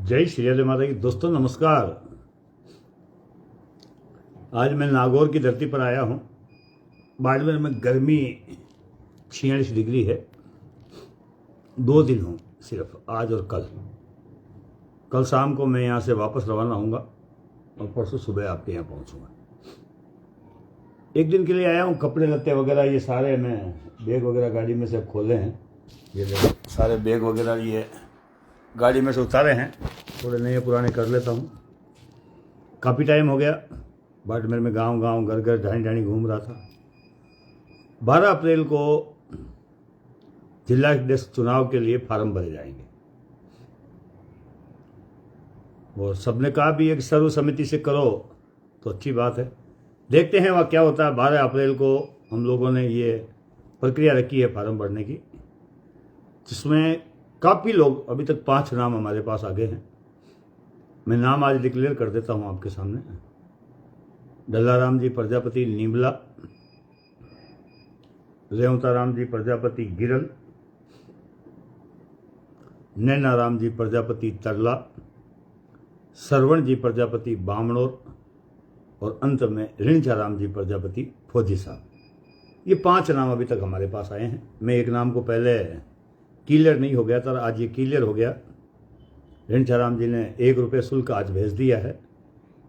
जय श्री हरि माता की। दोस्तों नमस्कार। आज मैं नागौर की धरती पर आया हूँ। बाड़मेर में गर्मी 46 डिग्री है। 2 दिन हो सिर्फ, आज और कल शाम को मैं यहाँ से वापस रवाना होऊंगा और परसों सुबह आपके यहाँ पहुँचूंगा। एक दिन के लिए आया हूँ। कपड़े लत्ते वगैरह ये सारे मैं बैग वगैरह गाड़ी में से खोले हैं। ये देखो सारे बैग वगैरह ये गाड़ी में से उतारे हैं। थोड़े नए पुराने कर लेता हूँ। काफ़ी टाइम हो गया बाड़मेर में गांव घर घर ढाणी ढाणी घूम रहा था। 12 अप्रैल को जिला अध्यक्ष चुनाव के लिए फार्म भरे जाएंगे और सबने कहा भी एक सर्व समिति से करो तो अच्छी बात है। देखते हैं वह क्या होता है। 12 अप्रैल को हम लोगों ने ये प्रक्रिया रखी है फार्म भरने की, जिसमें काफ़ी लोग, अभी तक 5 नाम हमारे पास आ गए हैं। मैं नाम आज डिक्लेयर कर देता हूं आपके सामने। डल्लाराम जी प्रजापति नीमला, रेवताराम जी प्रजापति गिरल, नैनाराम जी प्रजापति तरला, सरवण जी प्रजापति बामणोर और अंत में ऋणचाराम जी प्रजापति फौजी साहब। ये 5 नाम अभी तक हमारे पास आए हैं। मैं एक नाम को पहले क्लियर नहीं हो गया था, आज ये क्लियर हो गया। ऋणचाराम जी ने 1 रुपये शुल्क आज भेज दिया है,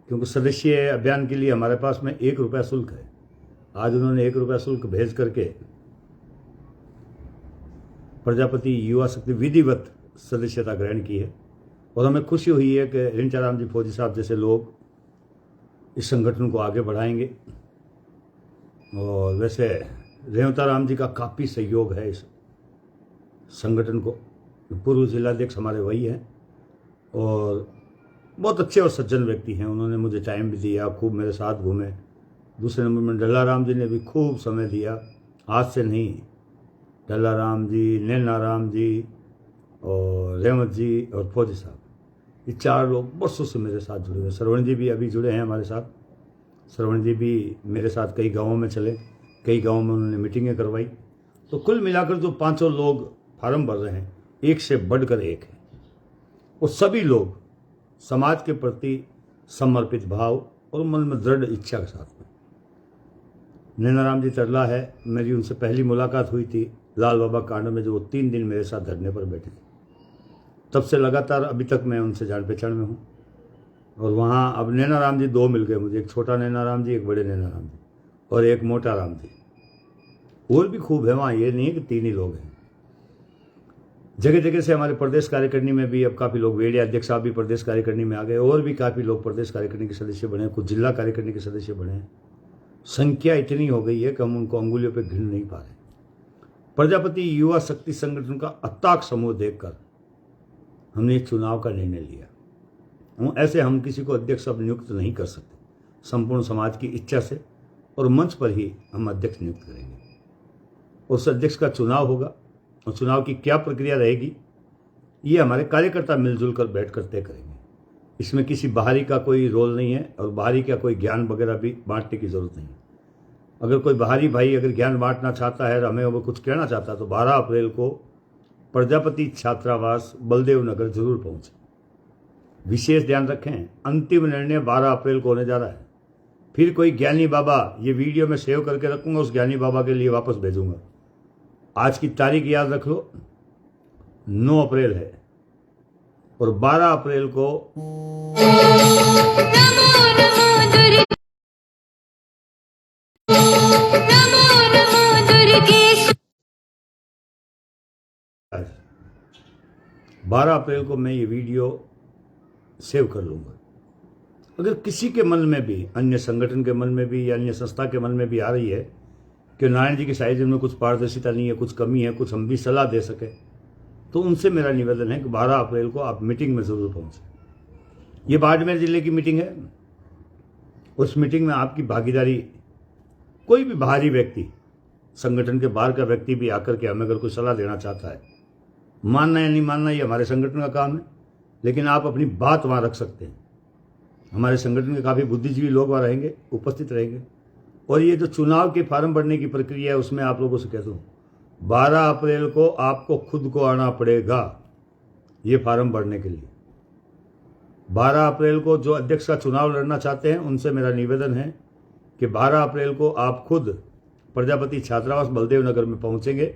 क्योंकि सदस्य अभियान के लिए हमारे पास में 1 रुपया शुल्क है। आज उन्होंने 1 रुपया शुल्क भेज करके प्रजापति युवा शक्ति विधिवत सदस्यता ग्रहण की है और हमें खुशी हुई है कि ऋणचाराम जी फौजी साहब जैसे लोग इस संगठन को आगे बढ़ाएंगे। और वैसे रेवताराम जी का काफ़ी सहयोग है इस संगठन को। पूर्व जिलाध्यक्ष हमारे वही हैं और बहुत अच्छे और सज्जन व्यक्ति हैं। उन्होंने मुझे टाइम भी दिया, खूब मेरे साथ घूमे। दूसरे नंबर में डल्लाराम जी ने भी खूब समय दिया, आज से नहीं। डल्लाराम जी, नैनाराम जी और रेवत जी और फौजी साहब, ये 4 लोग वर्षों से मेरे साथ जुड़े हुए। सरवण जी भी अभी जुड़े हैं हमारे साथ। सरवण जी भी मेरे साथ कई गाँवों में चले, कई गाँवों में उन्होंने मीटिंगें करवाई। तो कुल मिलाकर जो 5 लोग फार्म भर रहे हैं, एक से बढ़कर एक है। और सभी लोग समाज के प्रति समर्पित भाव और मन में दृढ़ इच्छा के साथ में। नैनाराम जी तरला है, मेरी उनसे पहली मुलाकात हुई थी लाल बाबा कांड में, जो वो 3 दिन मेरे साथ धरने पर बैठे थे। तब से लगातार अभी तक मैं उनसे जान पहचान में हूँ। और वहाँ अब नैनाराम जी 2 मिल गए मुझे, एक छोटा नैनाराम जी, एक बड़े नैनाराम जी और एक मोटा राम जी। और भी खूब है वहाँ, ये नहीं है कि 3 ही लोग हैं। जगह जगह से हमारे प्रदेश कार्यकारिणी में भी अब काफ़ी लोग, वेड़िया अध्यक्ष साहब भी प्रदेश कार्यकारिणी में आ गए और भी काफ़ी लोग प्रदेश कार्यकारिणी के सदस्य बने, कुछ जिला कार्यकारिणी के सदस्य बने। संख्या इतनी हो गई है कि हम उनको अंगुलियों पर गिन नहीं पा रहे। प्रजापति युवा शक्ति संगठन का अताक समूह देखकर हमने चुनाव का निर्णय लिया। ऐसे हम किसी को अध्यक्ष अब नियुक्त नहीं कर सकते। संपूर्ण समाज की इच्छा से और मंच पर ही हम अध्यक्ष नियुक्त करेंगे। उस अध्यक्ष का चुनाव होगा और चुनाव की क्या प्रक्रिया रहेगी, ये हमारे कार्यकर्ता मिलजुल कर बैठ कर तय करेंगे। इसमें किसी बाहरी का कोई रोल नहीं है और बाहरी का कोई ज्ञान वगैरह भी बांटने की जरूरत नहीं है। अगर कोई बाहरी भाई अगर ज्ञान बांटना चाहता है और हमें वो कुछ कहना चाहता है तो 12 अप्रैल को प्रजापति छात्रावास बलदेव नगर जरूर पहुंचे। विशेष ध्यान रखें, अंतिम निर्णय 12 अप्रैल को होने जा रहा है। फिर कोई ज्ञानी बाबा, ये वीडियो में सेव करके रखूंगा, उस ज्ञानी बाबा के लिए वापस भेजूंगा। आज की तारीख याद रख लो, 9 अप्रैल है और 12 अप्रैल को बारह अप्रैल को मैं ये वीडियो सेव कर लूंगा। अगर किसी के मन में भी, अन्य संगठन के मन में भी या अन्य संस्था के मन में भी आ रही है कि नारायण जी की साइज में कुछ पारदर्शिता नहीं है, कुछ कमी है, कुछ हम भी सलाह दे सके, तो उनसे मेरा निवेदन है कि 12 अप्रैल को आप मीटिंग में जरूर पहुंचे। ये बाड़मेर जिले की मीटिंग है। उस मीटिंग में आपकी भागीदारी, कोई भी बाहरी व्यक्ति, संगठन के बाहर का व्यक्ति भी आकर के हमें अगर कोई सलाह देना चाहता है, मानना या नहीं मानना ये हमारे संगठन का काम है, लेकिन आप अपनी बात वहाँ रख सकते हैं। हमारे संगठन के काफ़ी बुद्धिजीवी लोग वहाँ रहेंगे, उपस्थित रहेंगे। और ये जो चुनाव के फार्म भरने की प्रक्रिया है, उसमें आप लोगों से कहता हूँ 12 अप्रैल को आपको खुद को आना पड़ेगा ये फार्म भरने के लिए। 12 अप्रैल को जो अध्यक्ष का चुनाव लड़ना चाहते हैं उनसे मेरा निवेदन है कि 12 अप्रैल को आप खुद प्रजापति छात्रावास बलदेव नगर में पहुंचेंगे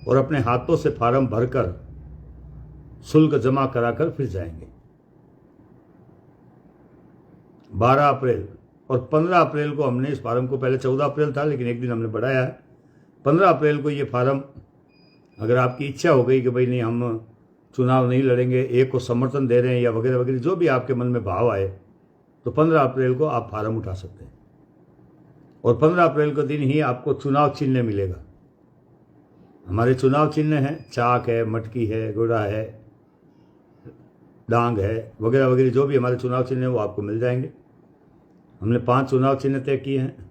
और अपने हाथों से फार्म भरकर शुल्क जमा कराकर फिर जाएंगे। 12 अप्रैल और 15 अप्रैल को हमने इस फार्म को, पहले 14 अप्रैल था लेकिन एक दिन हमने बढ़ाया है, 15 अप्रैल को ये फार्म, अगर आपकी इच्छा हो गई कि भाई नहीं हम चुनाव नहीं लड़ेंगे, एक को समर्थन दे रहे हैं या वगैरह वगैरह, जो भी आपके मन में भाव आए, तो 15 अप्रैल को आप फार्म उठा सकते हैं। और 15 अप्रैल के दिन ही आपको चुनाव चिन्ह मिलेगा। हमारे चुनाव चिन्ह हैं, चाक है, मटकी है, घोड़ा है, डांग है, वगैरह वगैरह, जो भी हमारे चुनाव चिन्ह हैं वो आपको मिल जाएंगे। हमने 5 चुनाव चिन्ह तय किए हैं।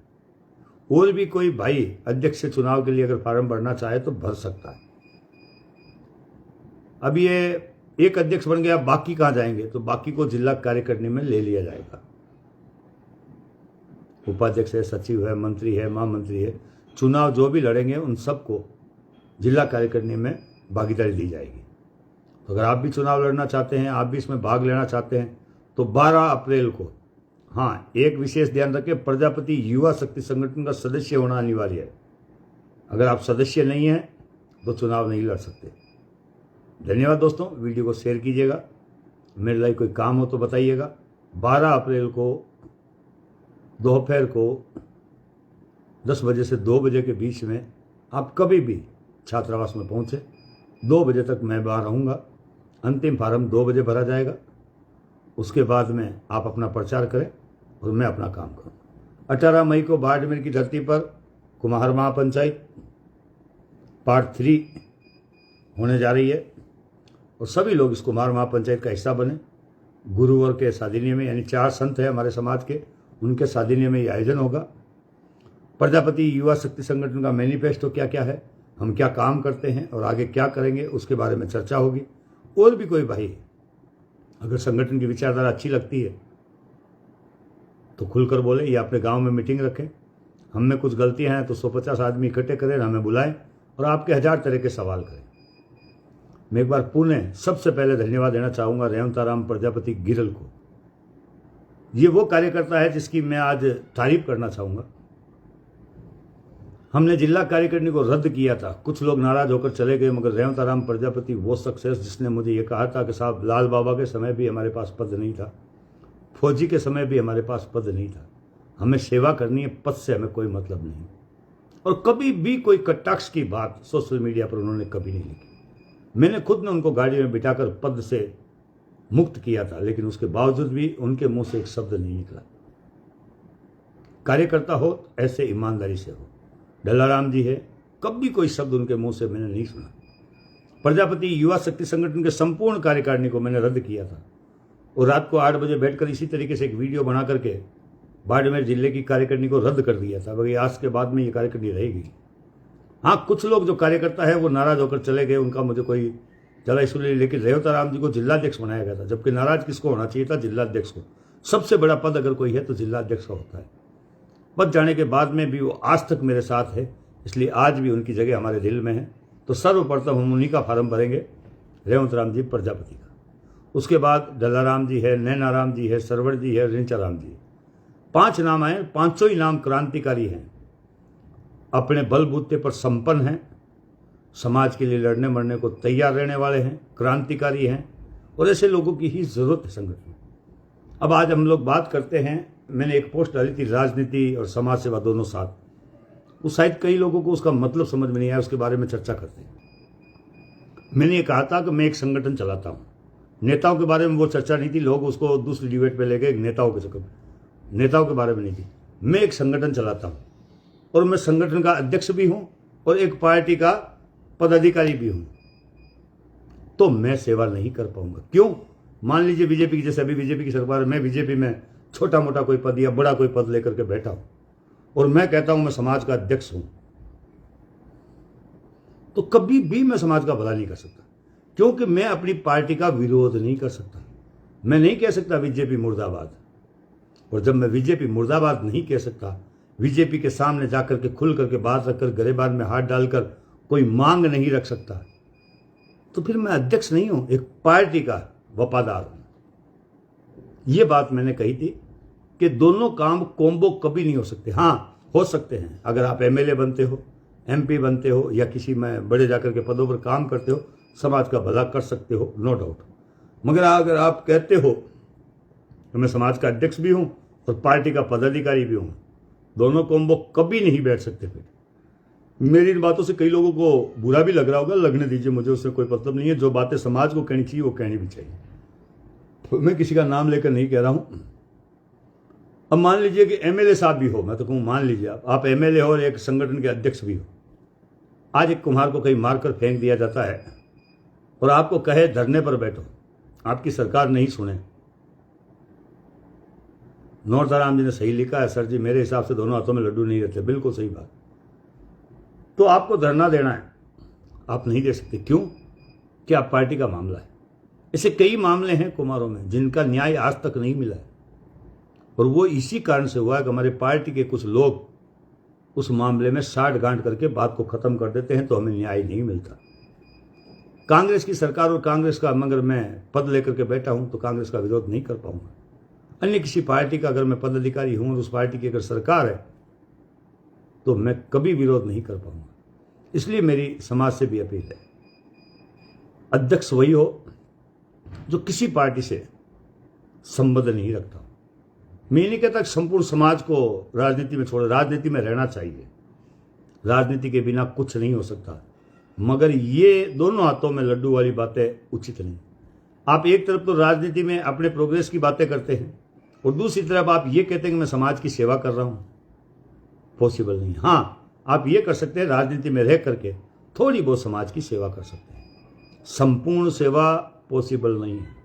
और भी कोई भाई अध्यक्ष चुनाव के लिए अगर फार्म भरना चाहे तो भर सकता है। अब ये एक अध्यक्ष बन गया, बाकी कहाँ जाएंगे? तो बाकी को जिला कार्यकारिणी में ले लिया जाएगा। उपाध्यक्ष है, सचिव है, मंत्री है, महामंत्री है, चुनाव जो भी लड़ेंगे उन सबको जिला कार्यकारिणी में भागीदारी दी जाएगी। तो अगर आप भी चुनाव लड़ना चाहते हैं, आप भी इसमें भाग लेना चाहते हैं, तो 12 अप्रैल को, हाँ, एक विशेष ध्यान रखें, प्रजापति युवा शक्ति संगठन का सदस्य होना अनिवार्य है। अगर आप सदस्य नहीं हैं तो चुनाव नहीं लड़ सकते। धन्यवाद दोस्तों, वीडियो को शेयर कीजिएगा, मेरे लिए कोई काम हो तो बताइएगा। 12 अप्रैल को दोपहर को 10 बजे से 2 बजे के बीच में आप कभी भी छात्रावास में पहुँचे। 2 बजे तक मैं बाहर रहूँगा। अंतिम फार्म 2 बजे भरा जाएगा। उसके बाद में आप अपना प्रचार करें और मैं अपना काम करूँ। 18 मई को बाड़मेर की धरती पर कुम्हार महापंचायत पार्ट 3 होने जा रही है और सभी लोग इस कुम्हार महापंचायत का हिस्सा बने। गुरुवर के सादिन्य में, यानी 4 संत हैं हमारे समाज के, उनके सादिन्य में ये आयोजन होगा। प्रजापति युवा शक्ति संगठन का मैनिफेस्टो क्या क्या है, हम क्या काम करते हैं और आगे क्या करेंगे, उसके बारे में चर्चा होगी। और भी कोई भाई अगर संगठन की विचारधारा अच्छी लगती है तो खुलकर बोले, या अपने गांव में मीटिंग रखें। हम में कुछ गलतियां हैं तो 150 आदमी इकट्ठे करें, हमें बुलाएं और आपके 1000 तरह के सवाल करें। मैं एक बार पुणे सबसे पहले धन्यवाद देना चाहूँगा रेवताराम प्रजापति गिरल को। ये वो कार्यकर्ता है जिसकी मैं आज तारीफ करना चाहूँगा। हमने जिला कार्यकारिणी को रद्द किया था, कुछ लोग नाराज होकर चले गए, मगर रेवताराम प्रजापति वो सक्सेस जिसने मुझे ये कहा था कि साहब, लाल बाबा के समय भी हमारे पास पद नहीं था, फौजी के समय भी हमारे पास पद नहीं था, हमें सेवा करनी है, पद से हमें कोई मतलब नहीं। और कभी भी कोई कटाक्ष की बात सोशल मीडिया पर उन्होंने कभी नहीं लिखी। मैंने खुद ने उनको गाड़ी में बिठाकर पद से मुक्त किया था, लेकिन उसके बावजूद भी उनके मुंह से एक शब्द नहीं निकला। कार्यकर्ता हो ऐसे ईमानदारी से हो। डल्लाराम जी है, कभी कोई शब्द उनके मुंह से मैंने नहीं सुना। प्रजापति युवा शक्ति संगठन के संपूर्ण कार्यकारिणी को मैंने रद्द किया था और रात को 8 बजे बैठकर इसी तरीके से एक वीडियो बना करके बाड़मेर जिले की कार्यकारिणी को रद्द कर दिया था। भाई आज के बाद में ये कार्यकारिणी रहेगी। हाँ, कुछ लोग जो कार्यकर्ता है वो नाराज होकर चले गए, उनका मुझे कोई ज़्यादा इशू नहीं, लेकिन रेवताराम जी को जिलाध्यक्ष बनाया गया था, जबकि नाराज किसको होना चाहिए था? जिलाध्यक्ष को। सबसे बड़ा पद अगर कोई है तो जिलाध्यक्ष का होता है। पद जाने के बाद में भी वो आज तक मेरे साथ है, इसलिए आज भी उनकी जगह हमारे दिल में है। तो सर्वप्रथम हम उन्हीं का फार्म भरेंगे, रेवतराम जी प्रजापति का। उसके बाद डल्लाराम जी है, नैनाराम जी है, सरवण जी है, रिंचाराम जी। 5 नाम आए, 5 ही नाम क्रांतिकारी हैं, अपने बलबूते पर संपन्न हैं, समाज के लिए लड़ने मरने को तैयार रहने वाले हैं, क्रांतिकारी हैं, और ऐसे लोगों की ही जरूरत है संगठन। अब आज हम लोग बात करते हैं, मैंने एक पोस्ट डाली थी, राजनीति और समाज सेवा दोनों साथ। उस शायद कई लोगों को उसका मतलब समझ में नहीं आया, उसके बारे में चर्चा करते हैं। मैंने ये कहा था कि मैं एक संगठन चलाता हूँ। नेताओं के बारे में वो चर्चा नहीं थी, लोग उसको दूसरी डिबेट पे ले गए, नेताओं के चक्कर में, नेताओं के बारे में नहीं थी। मैं एक संगठन चलाता हूँ और मैं संगठन का अध्यक्ष भी हूँ और एक पार्टी का पदाधिकारी भी हूँ। तो मैं सेवा नहीं कर पाऊंगा। क्यों? मान लीजिए बीजेपी की, जैसे अभी बीजेपी की सरकार, मैं बीजेपी में छोटा मोटा कोई पद या बड़ा कोई पद लेकर के बैठा हूं और मैं कहता हूं मैं समाज का अध्यक्ष हूं, तो कभी भी मैं समाज का भला नहीं कर सकता, क्योंकि मैं अपनी पार्टी का विरोध नहीं कर सकता। मैं नहीं कह सकता बीजेपी मुर्दाबाद, और जब मैं बीजेपी मुर्दाबाद नहीं कह सकता, बीजेपी के सामने जाकर के खुल करके बात रखकर गरेबान में हाथ डालकर कोई मांग नहीं रख सकता, तो फिर मैं अध्यक्ष नहीं हूं, एक पार्टी का वफादार हूं। ये बात मैंने कही थी कि दोनों काम कॉम्बो कभी नहीं हो सकते। हाँ, हो सकते हैं अगर आप एमएलए बनते हो, एमपी बनते हो या किसी में बड़े जाकर के पदों पर काम करते हो, समाज का भला कर सकते हो, नो डाउट। मगर अगर आप कहते हो कि मैं समाज का अध्यक्ष भी हूं और पार्टी का पदाधिकारी भी हूं, दोनों कॉम्बो कभी नहीं बैठ सकते। फिर मेरी इन बातों से कई लोगों को बुरा भी लग रहा होगा, लगने दीजिए, मुझे उससे कोई मतलब नहीं है। जो बातें समाज को कहनी चाहिए वो कहनी भी चाहिए। तो मैं किसी का नाम लेकर नहीं कह रहा हूं। अब मान लीजिए कि एमएलए साहब भी हो, मैं तो कहूँ मान लीजिए आप एमएलए हो और एक संगठन के अध्यक्ष भी हो। आज एक कुम्हार को कहीं मारकर फेंक दिया जाता है और आपको कहे धरने पर बैठो, आपकी सरकार नहीं सुने। नौरताराम जी ने सही लिखा है, सर जी मेरे हिसाब से दोनों हाथों में लड्डू नहीं रहते, बिल्कुल सही बात। तो आपको धरना देना है, आप नहीं दे सकते। क्यों? कि आप पार्टी का मामला है। ऐसे कई मामले हैं कुम्हारों में जिनका न्याय आज तक नहीं मिला है, और वो इसी कारण से हुआ है कि हमारे पार्टी के कुछ लोग उस मामले में साठ गांठ करके बात को खत्म कर देते हैं, तो हमें न्याय नहीं मिलता। कांग्रेस की सरकार और कांग्रेस का मगर मैं पद लेकर के बैठा हूं तो कांग्रेस का विरोध नहीं कर पाऊंगा। अन्य किसी पार्टी का अगर मैं पदाधिकारी हूं और उस पार्टी की अगर सरकार है तो मैं कभी विरोध नहीं कर पाऊंगा। इसलिए मेरी समाज से भी अपील है, अध्यक्ष वही हो जो किसी पार्टी से संबंध नहीं रखता। मैं नहीं कहता कि संपूर्ण समाज को राजनीति में छोड़े, राजनीति में रहना चाहिए, राजनीति के बिना कुछ नहीं हो सकता, मगर ये दोनों हाथों में लड्डू वाली बातें उचित नहीं। आप एक तरफ तो राजनीति में अपने प्रोग्रेस की बातें करते हैं और दूसरी तरफ आप ये कहते हैं कि मैं समाज की सेवा कर रहा हूं, पॉसिबल नहीं। हाँ, आप ये कर सकते हैं, राजनीति में रह करके थोड़ी बहुत समाज की सेवा कर सकते हैं, संपूर्ण सेवा पॉसिबल नहीं है।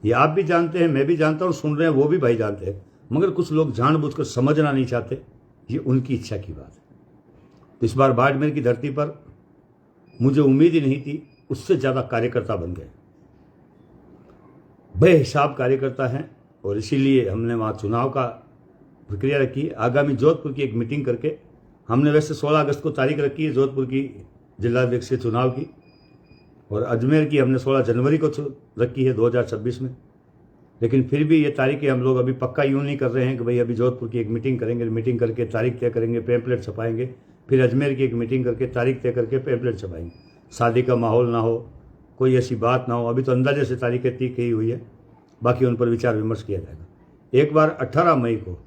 ये आप भी जानते हैं, मैं भी जानता हूं, सुन रहे हैं वो भी भाई जानते हैं, मगर कुछ लोग जानबूझकर समझना नहीं चाहते, ये उनकी इच्छा की बात है। तो इस बार बाड़मेर की धरती पर मुझे उम्मीद ही नहीं थी, उससे ज्यादा कार्यकर्ता बन गए, बेहिसाब कार्यकर्ता हैं, और इसीलिए हमने वहां चुनाव का प्रक्रिया रखी है। आगामी जोधपुर की एक मीटिंग करके हमने वैसे 16 अगस्त को तारीख रखी है जोधपुर की जिलाध्यक्ष के चुनाव की, और अजमेर की हमने 16 जनवरी को रखी है 2026 में। लेकिन फिर भी ये तारीखें हम लोग अभी पक्का यूँ नहीं कर रहे हैं कि भाई अभी जोधपुर की एक मीटिंग करेंगे, मीटिंग करके तारीख तय करेंगे, पैम्पलेट छपाएंगे, फिर अजमेर की एक मीटिंग करके तारीख तय करके पैम्पलेट छपाएंगे। शादी का माहौल ना हो, कोई ऐसी बात ना हो। अभी तो अंदाजे से तारीखें तय की हुई है, बाकी उन पर विचार विमर्श किया जाएगा। एक बार 18 मई को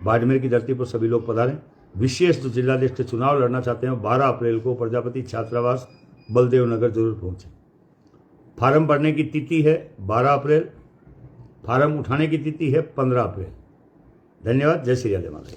बाड़मेर की धरती पर सभी लोग पधारें। विशेष जो जिलाध्यक्ष चुनाव लड़ना चाहते हैं 12 अप्रैल को प्रजापति छात्रावास बलदेव नगर जरूर पहुंचे। फार्म भरने की तिथि है 12 अप्रैल, फार्म उठाने की तिथि है 15 अप्रैल। धन्यवाद। जय श्री राधे माता।